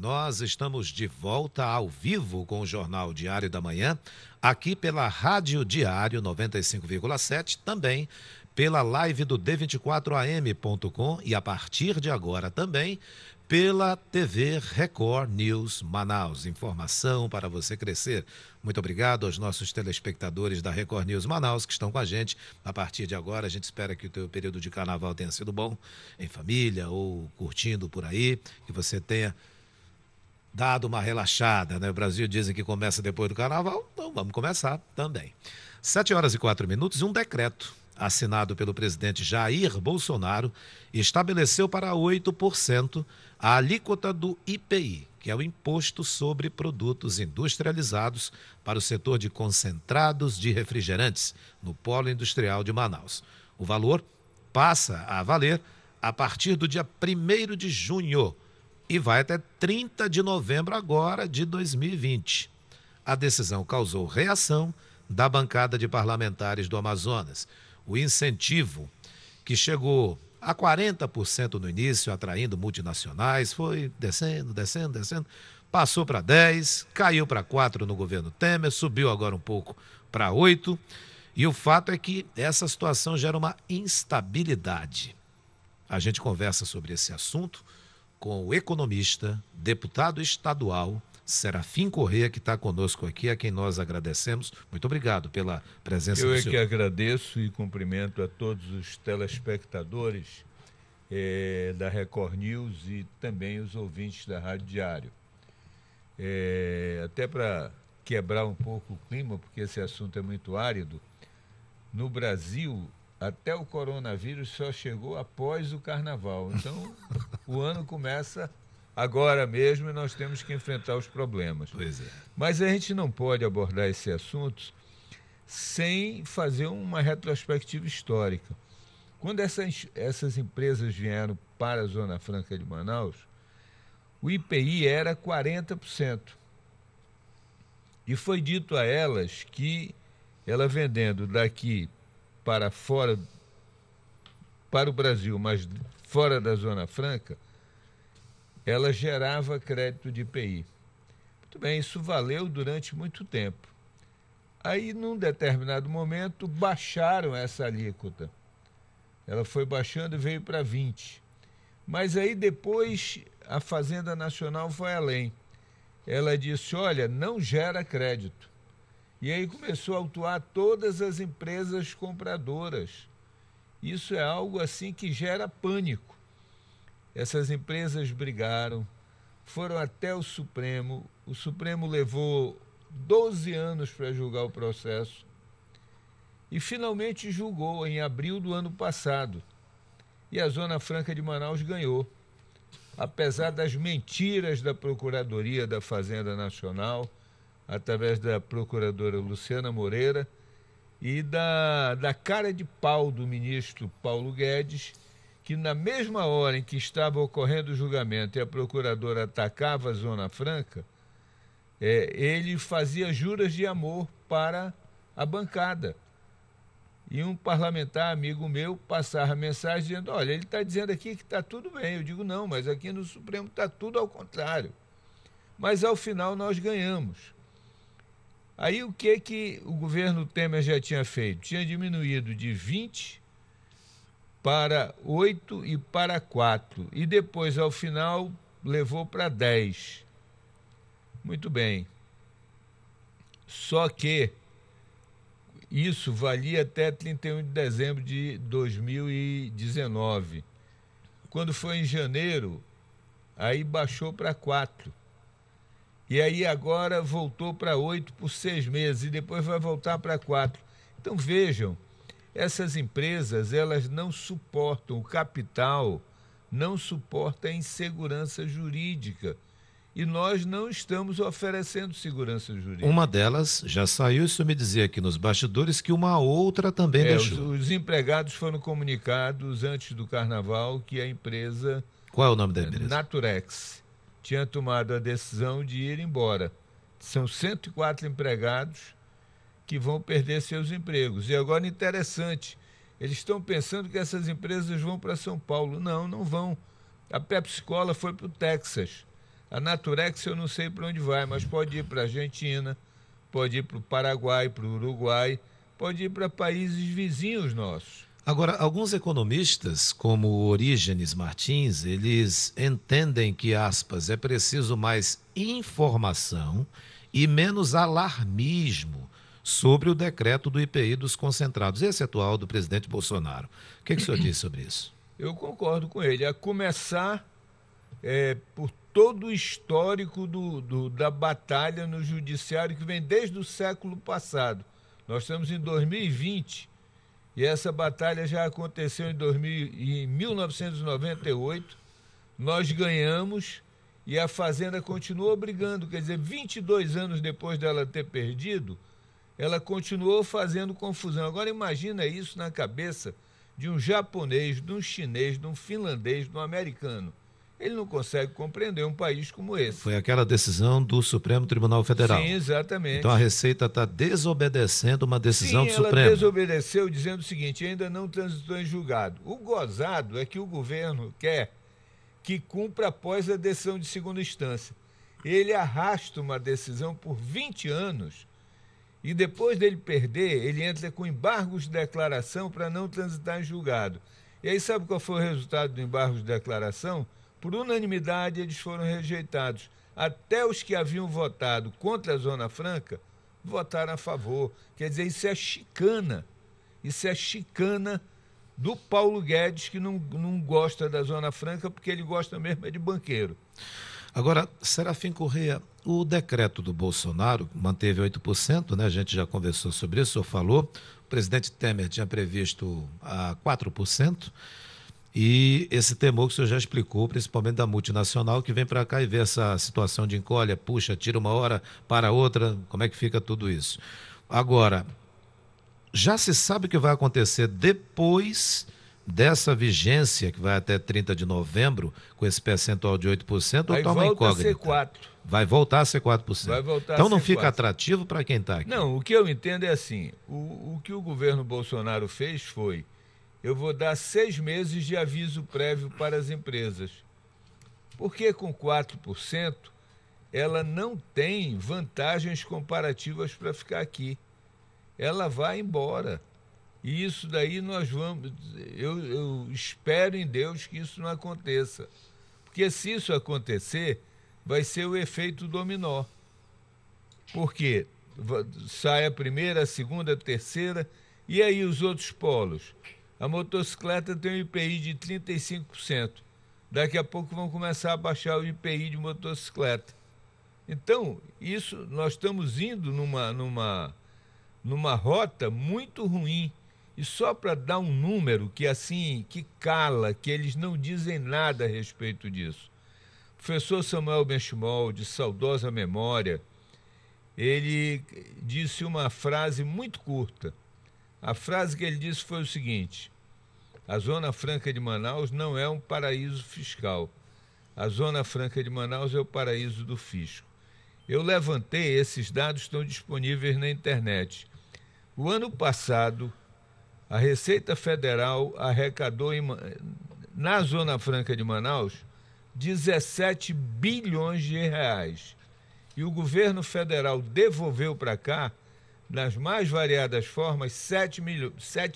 Nós estamos de volta ao vivo com o Jornal Diário da Manhã, aqui pela Rádio Diário 95,7, também pela live do d24am.com e a partir de agora também pela TV Record News Manaus. Informação para você crescer. Muito obrigado aos nossos telespectadores da Record News Manaus que estão com a gente. A partir de agora, a gente espera que o teu período de carnaval tenha sido bom, em família ou curtindo por aí, que você tenha dado uma relaxada, né? O Brasil dizem que começa depois do carnaval, então vamos começar também. 7h04 e um decreto assinado pelo presidente Jair Bolsonaro estabeleceu para 8% a alíquota do IPI, que é o Imposto sobre Produtos Industrializados para o setor de concentrados de refrigerantes no Polo Industrial de Manaus. O valor passa a valer a partir do dia 1º de junho, e vai até 30 de novembro agora de 2020. A decisão causou reação da bancada de parlamentares do Amazonas. O incentivo, que chegou a 40% no início, atraindo multinacionais, foi descendo, passou para 10%, caiu para 4% no governo Temer, subiu agora um pouco para 8%, e o fato é que essa situação gera uma instabilidade. A gente conversa sobre esse assunto com o economista, deputado estadual, Serafim Corrêa, que está conosco aqui, a quem nós agradecemos. Muito obrigado pela presença do senhor. Eu é que agradeço e cumprimento a todos os telespectadores da Record News e também os ouvintes da Rádio Diário. Até para quebrar um pouco o clima, porque esse assunto é muito árido, no Brasil, até o coronavírus só chegou após o carnaval. Então, o ano começa agora mesmo e nós temos que enfrentar os problemas. Pois é. Mas a gente não pode abordar esse assunto sem fazer uma retrospectiva histórica. Quando essas empresas vieram para a Zona Franca de Manaus, o IPI era 40%. E foi dito a elas que ela vendendo daqui para fora, para o Brasil, mas fora da Zona Franca, ela gerava crédito de IPI. Muito bem, isso valeu durante muito tempo. Aí, num determinado momento, baixaram essa alíquota. Ela foi baixando e veio para 20%. Mas aí depois a Fazenda Nacional foi além. Ela disse, olha, não gera crédito. E aí começou a autuar todas as empresas compradoras. Isso é algo assim que gera pânico. Essas empresas brigaram, foram até o Supremo levou 12 anos para julgar o processo e finalmente julgou em abril do ano passado. E a Zona Franca de Manaus ganhou. Apesar das mentiras da Procuradoria da Fazenda Nacional, através da procuradora Luciana Moreira e da cara de pau do ministro Paulo Guedes, que na mesma hora em que estava ocorrendo o julgamento e a procuradora atacava a Zona Franca, ele fazia juras de amor para a bancada. E um parlamentar amigo meu passava mensagem dizendo, olha, ele está dizendo aqui que está tudo bem. Eu digo, não, mas aqui no Supremo está tudo ao contrário. Mas ao final nós ganhamos. Aí o que o governo Temer já tinha feito? Tinha diminuído de 20 para 8 e para 4. E depois, ao final, levou para 10. Muito bem. Só que isso valia até 31 de dezembro de 2019. Quando foi em janeiro, aí baixou para 4. E aí agora voltou para 8 por 6 meses e depois vai voltar para 4. Então vejam, essas empresas elas não suportam, o capital não suporta a insegurança jurídica. E nós não estamos oferecendo segurança jurídica. Uma delas já saiu, isso me dizia aqui nos bastidores, que uma outra também deixou. Os empregados foram comunicados antes do carnaval que a empresa... Qual é o nome da empresa? Naturex tinha tomado a decisão de ir embora. São 104 empregados que vão perder seus empregos. E agora, interessante, eles estão pensando que essas empresas vão para São Paulo. Não, não vão. A Pepsi Cola foi para o Texas. A Naturex eu não sei para onde vai, mas pode ir para a Argentina, pode ir para o Paraguai, para o Uruguai, pode ir para países vizinhos nossos. Agora, alguns economistas, como o Orígenes Martins, eles entendem que, aspas, é preciso mais informação e menos alarmismo sobre o decreto do IPI dos concentrados, esse atual do presidente Bolsonaro. O que o senhor diz sobre isso? Eu concordo com ele, a começar por todo o histórico da batalha no judiciário que vem desde o século passado. Nós estamos em 2020 e essa batalha já aconteceu em 1998, nós ganhamos e a Fazenda continuou brigando, quer dizer, 22 anos depois dela ter perdido, ela continuou fazendo confusão. Agora imagina isso na cabeça de um japonês, de um chinês, de um finlandês, de um americano. Ele não consegue compreender um país como esse. Foi aquela decisão do Supremo Tribunal Federal. Sim, exatamente. Então a Receita está desobedecendo uma decisão do Supremo. Ela desobedeceu dizendo o seguinte, ainda não transitou em julgado. O gozado é que o governo quer que cumpra após a decisão de segunda instância. Ele arrasta uma decisão por 20 anos e depois dele perder, ele entra com embargos de declaração para não transitar em julgado. E aí sabe qual foi o resultado do embargo de declaração? Por unanimidade, eles foram rejeitados. Até os que haviam votado contra a Zona Franca votaram a favor. Quer dizer, isso é chicana. Isso é chicana do Paulo Guedes, que não gosta da Zona Franca, porque ele gosta mesmo de banqueiro. Agora, Serafim Corrêa, o decreto do Bolsonaro manteve 8%, né? A gente já conversou sobre isso, o senhor falou. O presidente Temer tinha previsto 4%. E esse temor que o senhor já explicou, principalmente da multinacional, que vem para cá e vê essa situação de encolha, puxa, tira uma hora para outra, como é que fica tudo isso? Agora, já se sabe o que vai acontecer depois dessa vigência, que vai até 30 de novembro, com esse percentual de 8%, ou toma incógnita? Vai voltar a ser 4%. Vai voltar a ser 4%. Vai voltar então a não ser fica 4%. Atrativo para quem está aqui? Não, o que eu entendo é assim, o que o governo Bolsonaro fez foi: eu vou dar 6 meses de aviso prévio para as empresas. Porque com 4%, ela não tem vantagens comparativas para ficar aqui. Ela vai embora. E isso daí nós vamos... Eu espero em Deus que isso não aconteça. Porque se isso acontecer, vai ser o efeito dominó. Porque sai a primeira, a segunda, a terceira, e aí os outros polos? A motocicleta tem um IPI de 35%. Daqui a pouco vão começar a baixar o IPI de motocicleta. Então, isso nós estamos indo numa rota muito ruim. E só para dar um número que cala, que eles não dizem nada a respeito disso. O professor Samuel Benchimol, de saudosa memória, ele disse uma frase muito curta. A frase que ele disse foi o seguinte: a Zona Franca de Manaus não é um paraíso fiscal. A Zona Franca de Manaus é o paraíso do fisco. Eu levantei, esses dados estão disponíveis na internet. O ano passado, a Receita Federal arrecadou na Zona Franca de Manaus 17 bilhões de reais. E o governo federal devolveu para cá, nas mais variadas formas, 7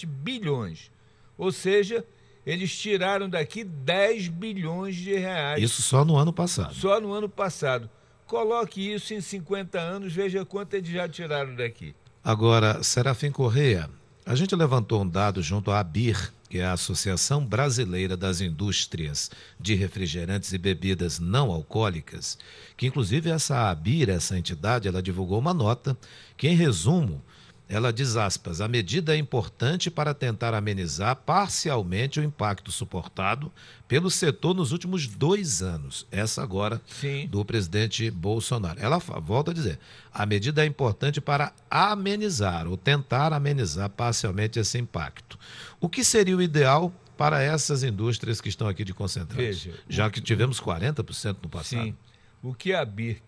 bilhões. Ou seja, eles tiraram daqui 10 bilhões de reais. Isso só no ano passado. Só no ano passado. Coloque isso em 50 anos, veja quanto eles já tiraram daqui. Agora, Serafim Corrêa, a gente levantou um dado junto à ABIR, que é a Associação Brasileira das Indústrias de Refrigerantes e Bebidas Não Alcoólicas, que inclusive essa ABIR, essa entidade, ela divulgou uma nota que, em resumo, ela diz, aspas, a medida é importante para tentar amenizar parcialmente o impacto suportado pelo setor nos últimos 2 anos. Essa agora do presidente Bolsonaro. Ela volta a dizer, a medida é importante para amenizar ou tentar amenizar parcialmente esse impacto. O que seria o ideal para essas indústrias que estão aqui de concentrados? Veja, já que tivemos 40% no passado. Sim. O que a ABIR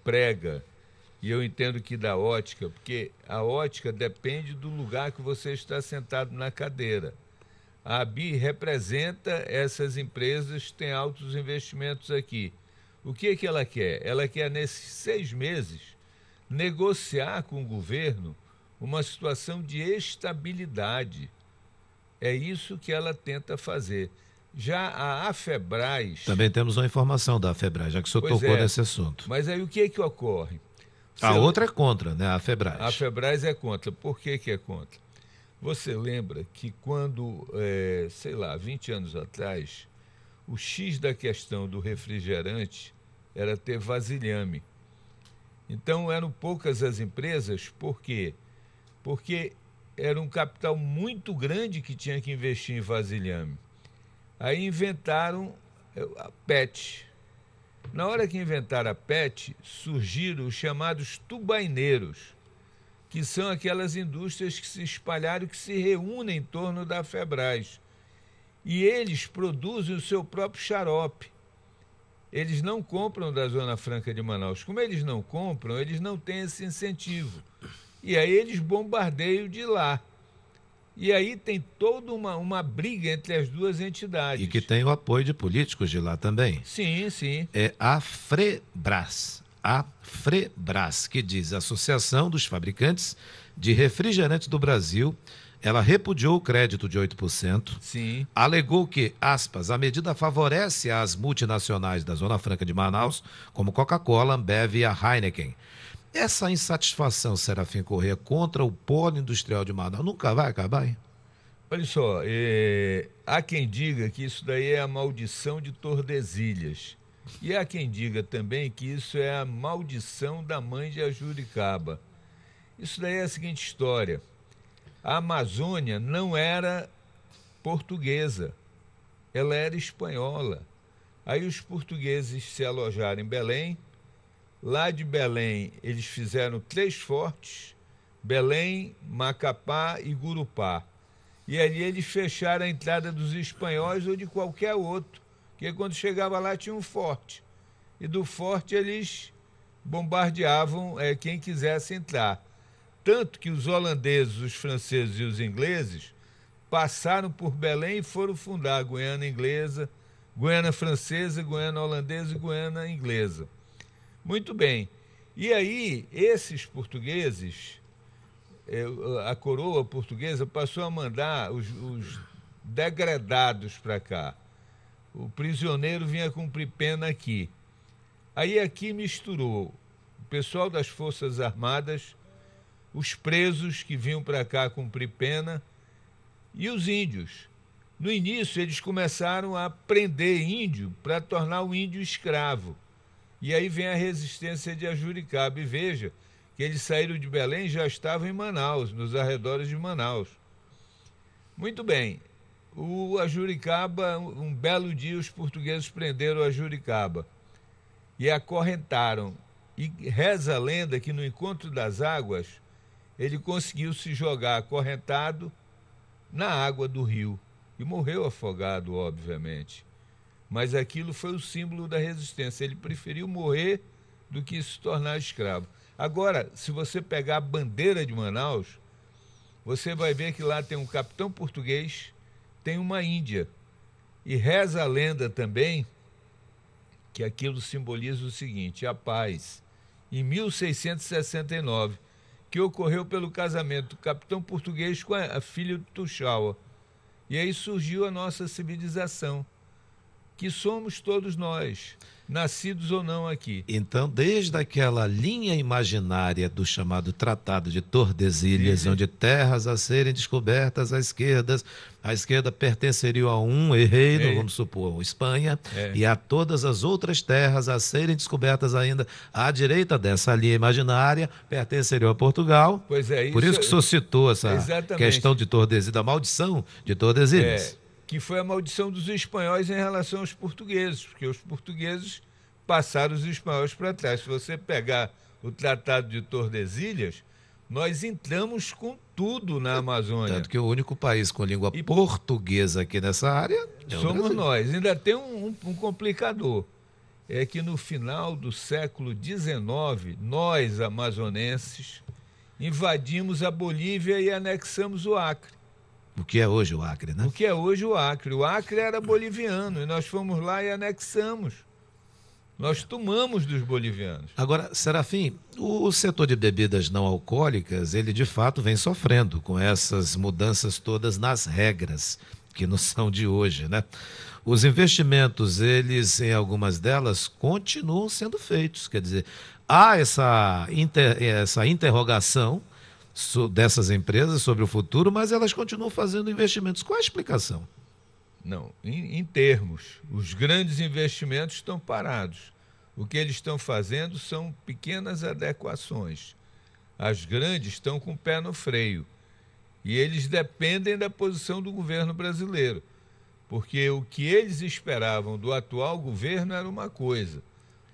prega, e eu entendo que da ótica, porque a ótica depende do lugar que você está sentado na cadeira. A ABIR representa essas empresas que têm altos investimentos aqui. O que que ela quer? Ela quer, nesses 6 meses, negociar com o governo uma situação de estabilidade. É isso que ela tenta fazer. Já a AFEBRAS... Também temos uma informação da AFEBRAS, já que o senhor tocou nesse assunto. Mas aí o que que ocorre? A outra é contra, né? A AFEBRAS. A AFEBRAS é contra. Por que que é contra? Você lembra que quando, 20 anos atrás, o X da questão do refrigerante era ter vasilhame. Então eram poucas as empresas, por quê? Porque era um capital muito grande que tinha que investir em vasilhame. Aí inventaram a PET. Na hora que inventaram a PET, surgiram os chamados tubaineiros, que são aquelas indústrias que se espalharam, que se reúnem em torno da AFEBRAS. E eles produzem o seu próprio xarope. Eles não compram da Zona Franca de Manaus. Como eles não compram, eles não têm esse incentivo. E aí eles bombardeiam de lá. E aí tem toda uma briga entre as duas entidades. E que tem o apoio de políticos de lá também. Sim, sim. É a FREBRAS. A FREBRAS, que diz Associação dos Fabricantes de Refrigerantes do Brasil. Ela repudiou o crédito de 8%. Sim. Alegou que, aspas, a medida favorece as multinacionais da Zona Franca de Manaus, como Coca-Cola, Ambev e a Heineken. Essa insatisfação, Serafim Corrêa, contra o polo industrial de Manaus nunca vai acabar, hein? Olha só, há quem diga que isso daí é a maldição de Tordesilhas. E há quem diga também que isso é a maldição da mãe de Ajuricaba. Isso daí é a seguinte história. A Amazônia não era portuguesa, ela era espanhola. Aí os portugueses se alojaram em Belém. Lá de Belém, eles fizeram 3 fortes, Belém, Macapá e Gurupá. E ali eles fecharam a entrada dos espanhóis ou de qualquer outro, porque quando chegava lá tinha um forte. E do forte eles bombardeavam quem quisesse entrar. Tanto que os holandeses, os franceses e os ingleses passaram por Belém e foram fundar a Guiana Inglesa, Guiana Francesa, Guiana Holandesa e Guiana Inglesa. Muito bem. E aí, esses portugueses, a coroa portuguesa passou a mandar os degredados para cá. O prisioneiro vinha cumprir pena aqui. Aí aqui misturou o pessoal das Forças Armadas, os presos que vinham para cá cumprir pena e os índios. No início, eles começaram a prender índio para tornar o índio escravo. E aí vem a resistência de Ajuricaba. E veja que eles saíram de Belém e já estavam em Manaus, nos arredores de Manaus. Muito bem. O Ajuricaba, um belo dia, os portugueses prenderam o Ajuricaba e acorrentaram. E reza a lenda que no encontro das águas, ele conseguiu se jogar acorrentado na água do rio. E morreu afogado, obviamente. Mas aquilo foi o símbolo da resistência. Ele preferiu morrer do que se tornar escravo. Agora, se você pegar a bandeira de Manaus, você vai ver que lá tem um capitão português, tem uma índia. E reza a lenda também que aquilo simboliza o seguinte, a paz. Em 1669, que ocorreu pelo casamento do capitão português com a filha do Tuxaua. E aí surgiu a nossa civilização, que somos todos nós, nascidos ou não aqui. Então, desde aquela linha imaginária do chamado Tratado de Tordesilhas, onde terras a serem descobertas à esquerda pertenceria a um reino, vamos supor, Espanha, e a todas as outras terras a serem descobertas ainda à direita dessa linha imaginária pertenceriam a Portugal. Pois é, por isso que o senhor citou essa questão de Tordesilhas, da maldição de Tordesilhas. Que foi a maldição dos espanhóis em relação aos portugueses, porque os portugueses passaram os espanhóis para trás. Se você pegar o Tratado de Tordesilhas, nós entramos com tudo na Amazônia. Tanto que o único país com língua portuguesa aqui nessa área somos nós. Ainda tem um complicador. É que no final do século XIX, nós, amazonenses, invadimos a Bolívia e anexamos o Acre. O que é hoje o Acre, né? O que é hoje o Acre. O Acre era boliviano e nós fomos lá e anexamos. Nós tomamos dos bolivianos. Agora, Serafim, o setor de bebidas não alcoólicas, ele de fato vem sofrendo com essas mudanças todas nas regras, que não são de hoje, né? Os investimentos, eles, em algumas delas, continuam sendo feitos. Quer dizer, há essa interrogação dessas empresas sobre o futuro, mas elas continuam fazendo investimentos. Qual a explicação? Não, em termos, os grandes investimentos estão parados. O que eles estão fazendo são pequenas adequações. As grandes estão com o pé no freio. E eles dependem da posição do governo brasileiro. Porque o que eles esperavam do atual governo era uma coisa.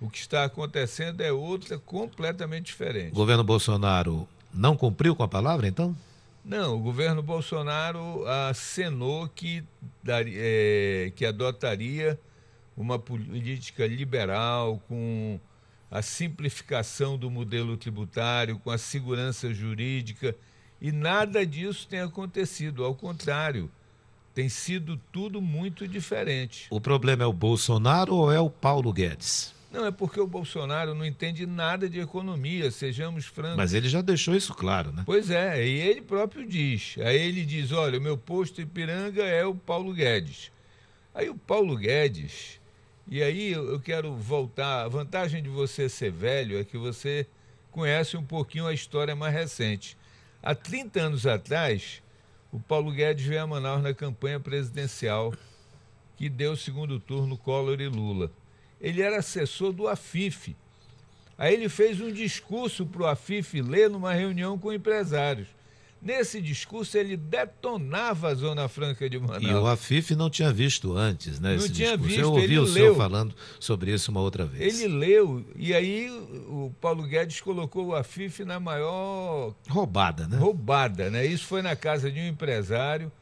O que está acontecendo é outra completamente diferente. O governo Bolsonaro não cumpriu com a palavra, então? Não, o governo Bolsonaro acenou que adotaria uma política liberal com a simplificação do modelo tributário, com a segurança jurídica, e nada disso tem acontecido. Ao contrário, tem sido tudo muito diferente. O problema é o Bolsonaro ou é o Paulo Guedes? Não, é porque o Bolsonaro não entende nada de economia, sejamos francos. Mas ele já deixou isso claro, né? Pois é, e ele próprio diz. Aí ele diz, olha, o meu posto Ipiranga é o Paulo Guedes. Aí o Paulo Guedes, e aí eu quero voltar, a vantagem de você ser velho é que você conhece um pouquinho a história mais recente. Há 30 anos atrás, o Paulo Guedes veio a Manaus na campanha presidencial que deu o segundo turno Collor e Lula. Ele era assessor do AFIF. Aí ele fez um discurso para o AFIF ler numa reunião com empresários. Nesse discurso ele detonava a Zona Franca de Manaus. E o AFIF não tinha visto antes, né? Não esse tinha discurso. visto, Eu ouvi o senhor falando sobre isso uma outra vez. Ele leu, e aí o Paulo Guedes colocou o AFIF na maior... roubada, né? Roubada, né? Isso foi na casa de um empresário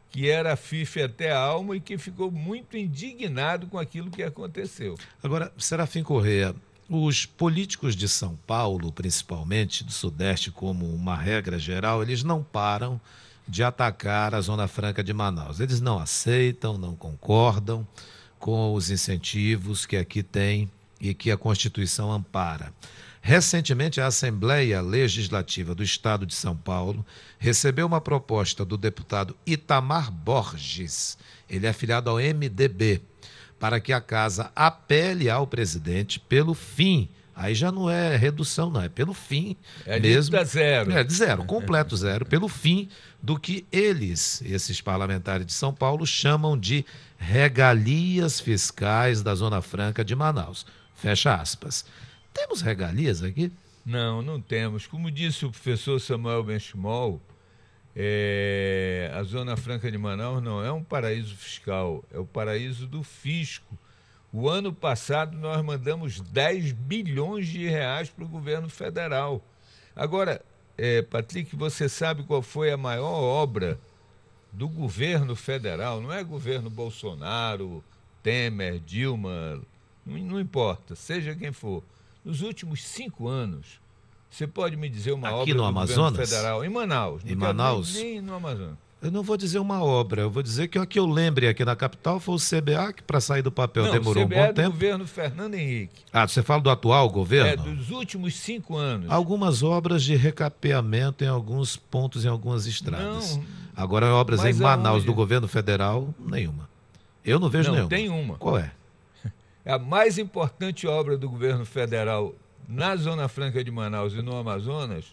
que era AFIF até a alma e que ficou muito indignado com aquilo que aconteceu. Agora, Serafim Corrêa, os políticos de São Paulo, principalmente do Sudeste, como uma regra geral, eles não param de atacar a Zona Franca de Manaus. Eles não aceitam, não concordam com os incentivos que aqui tem e que a Constituição ampara. Recentemente, a Assembleia Legislativa do Estado de São Paulo recebeu uma proposta do deputado Itamar Borges, ele é afiliado ao MDB, para que a casa apele ao presidente pelo fim. Aí já não é redução, não, é pelo fim mesmo. É de zero. É de zero, completo zero, pelo fim do que eles, esses parlamentares de São Paulo, chamam de regalias fiscais da Zona Franca de Manaus. Fecha aspas. Temos regalias aqui? Não, não temos. Como disse o professor Samuel Benchimol, a Zona Franca de Manaus não é um paraíso fiscal, é o paraíso do fisco. O ano passado nós mandamos 10 bilhões de reais para o governo federal. Agora, Patrick, você sabe qual foi a maior obra do governo federal? Não é governo Bolsonaro, Temer, Dilma, não importa, seja quem for. Nos últimos 5 anos, você pode me dizer uma aqui obra no do Amazonas? governo federal? Em Manaus. Em Manaus? Nem no Amazonas. Eu não vou dizer uma obra, eu vou dizer que o que eu lembre aqui na capital foi o CBA, que para sair do papel demorou um bom tempo. O CBA é do governo Fernando Henrique. Ah, você fala do atual governo? Dos últimos 5 anos. Algumas obras de recapeamento em alguns pontos, em algumas estradas. Não, agora, obras em Manaus aonde? do governo federal, nenhuma. Eu não vejo nenhuma. Tem uma. Qual é? A mais importante obra do governo federal na Zona Franca de Manaus e no Amazonas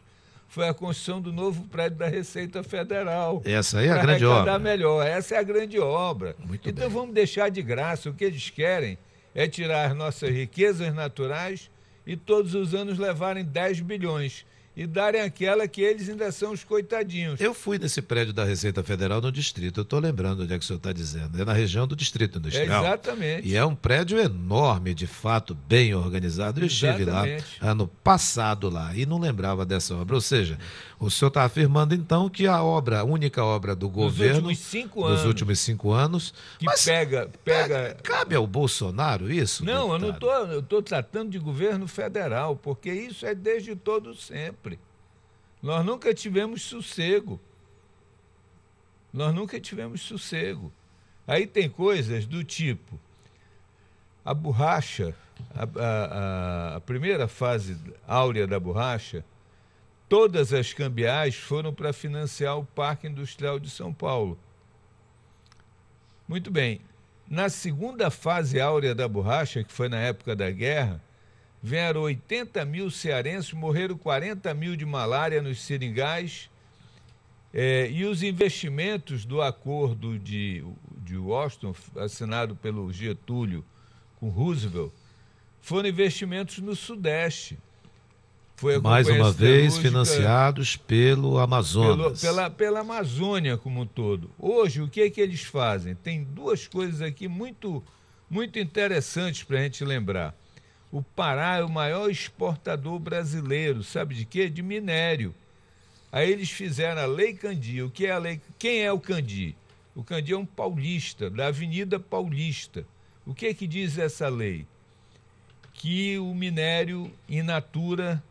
foi a construção do novo prédio da Receita Federal. Essa aí é a grande obra. Melhor. Essa é a grande obra. Muito então bem. Vamos deixar de graça. O que eles querem é tirar as nossas riquezas naturais e todos os anos levarem 10 bilhões e darem aquela que eles ainda são os coitadinhos. Eu fui nesse prédio da Receita Federal no Distrito, eu estou lembrando onde é que o senhor está dizendo, é na região do Distrito Industrial. Exatamente. E é um prédio enorme, de fato, bem organizado. Eu estive lá ano passado lá e não lembrava dessa obra. Ou seja, o senhor está afirmando então que a única obra do governo dos últimos 5 anos, que mas pega... Cabe ao Bolsonaro isso? Não, deputado? eu estou tratando de governo federal, porque isso é desde todo sempre. Nós nunca tivemos sossego. Aí tem coisas do tipo, A borracha, a primeira fase áurea da borracha, todas as cambiais foram para financiar o Parque Industrial de São Paulo. Muito bem. Na segunda fase áurea da borracha, que foi na época da guerra, vieram 80 mil cearenses, morreram 40 mil de malária nos seringais, e os investimentos do acordo de Washington, assinado pelo Getúlio com Roosevelt, foram investimentos no Sudeste. Foi mais uma vez financiados pelo Amazonas. Pela Amazônia como um todo. Hoje, o que é que eles fazem? Tem duas coisas aqui muito, muito interessantes para a gente lembrar. O Pará é o maior exportador brasileiro, sabe de quê? De minério. Aí eles fizeram a Lei Candi. O que é a lei? Quem é o Candi? O Candi é um paulista, da Avenida Paulista. O que é que diz essa lei? Que o minério in natura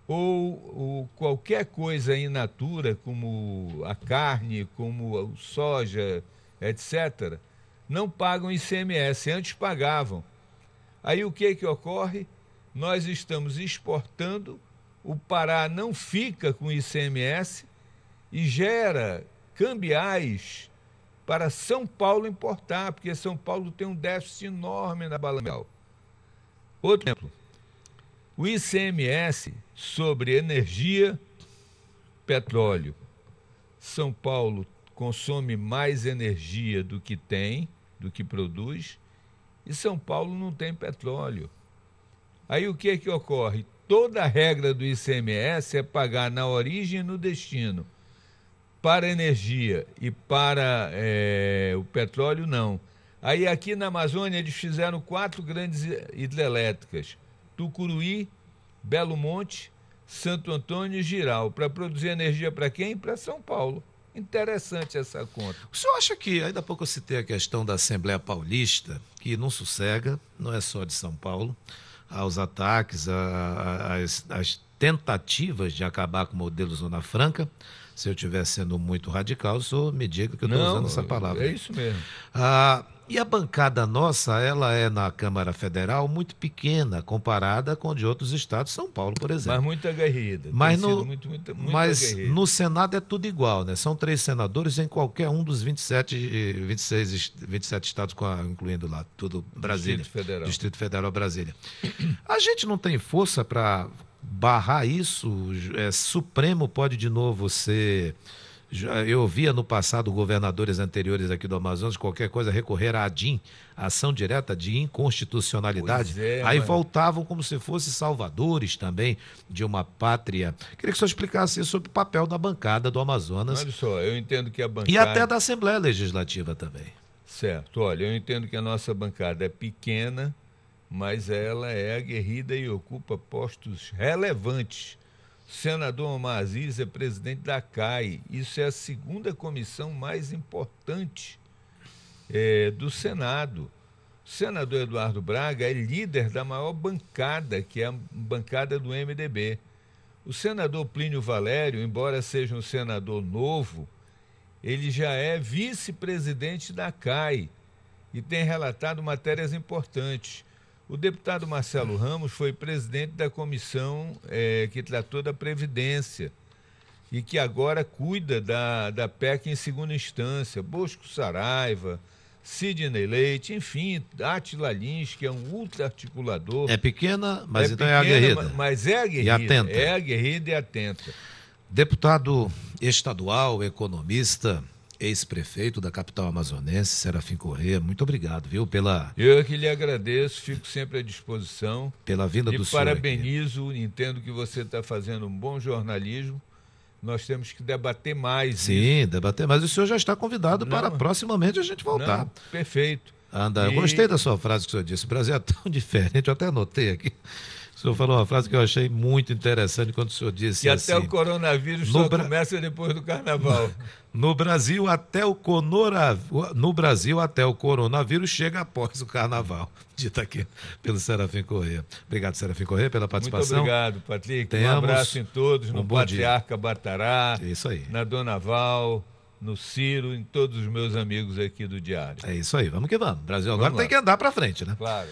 ou qualquer coisa in natura, como a carne, como a soja, etc., não pagam ICMS. Antes pagavam. Aí o que ocorre? Nós estamos exportando, o Pará não fica com ICMS e gera cambiais para São Paulo importar, porque São Paulo tem um déficit enorme na balança comercial. Outro exemplo, o ICMS sobre energia, petróleo. São Paulo consome mais energia do que tem, do que produz, e São Paulo não tem petróleo. Aí o que ocorre? Toda a regra do ICMS é pagar na origem e no destino. Para a energia e para o petróleo, não. Aí aqui na Amazônia eles fizeram 4 grandes hidrelétricas: Tucuruí, Belo Monte, Santo Antônio e Jirau, para produzir energia para quem? Para São Paulo. Interessante essa conta. O senhor acha que, ainda há pouco eu citei a questão da Assembleia Paulista, que não sossega, não é só de São Paulo, aos ataques, às tentativas de acabar com o modelo Zona Franca. Se eu estiver sendo muito radical, o senhor me diga que eu estou usando essa palavra. É isso mesmo. E a bancada nossa, ela é na Câmara Federal muito pequena, comparada com de outros estados, São Paulo, por exemplo. Mas muito aguerrida. Mas Mas no Senado é tudo igual, né? São 3 senadores em qualquer um dos 27 estados, incluindo lá, tudo Brasília. Distrito Federal, Brasília. A gente não tem força para barrar isso? Supremo pode de novo ser... Eu ouvia no passado governadores anteriores aqui do Amazonas, qualquer coisa, recorrer à ADIM, ação direta de inconstitucionalidade. Aí voltavam como se fossem salvadores também de uma pátria. Queria que o senhor explicasse sobre o papel da bancada do Amazonas. Olha só, eu entendo que a bancada... E até da Assembleia Legislativa também. Certo, olha, eu entendo que a nossa bancada é pequena, mas ela é aguerrida e ocupa postos relevantes. O senador Omar Aziz é presidente da CAI. Isso é a segunda comissão mais importante do Senado. O senador Eduardo Braga é líder da maior bancada, que é a bancada do MDB. O senador Plínio Valério, embora seja um senador novo, ele já é vice-presidente da CAI e tem relatado matérias importantes. O deputado Marcelo Ramos foi presidente da comissão que tratou da Previdência e que agora cuida da PEC em segunda instância. Bosco Saraiva, Sidney Leite, enfim, Átila Lins, que é um ultra-articulador. É pequena, mas então é aguerrida. Mas é aguerrida. E atenta. É aguerrida e atenta. Deputado estadual, economista, ex-prefeito da capital amazonense, Serafim Corrêa, muito obrigado, viu, Eu é que lhe agradeço, fico sempre à disposição. Pela vinda do senhor. E parabenizo, entendo que você está fazendo um bom jornalismo. Nós temos que debater mais. Sim, debater mais. O senhor já está convidado para proximamente a gente voltar. Não, perfeito. Eu gostei da sua frase que o senhor disse. O Brasil é tão diferente, eu até anotei aqui. O senhor falou uma frase que eu achei muito interessante quando o senhor disse assim... E até o coronavírus só começa depois do carnaval. No Brasil, até o coronavírus chega após o carnaval. Dito aqui pelo Serafim Corrêa. Obrigado, Serafim Corrêa, pela participação. Muito obrigado, Patrick. Um abraço em todos, no Patriarca Batará, isso aí. Na Dona Val, no Ciro, em todos os meus amigos aqui do Diário. É isso aí, vamos que vamos. O Brasil agora tem que andar para frente, né? Claro.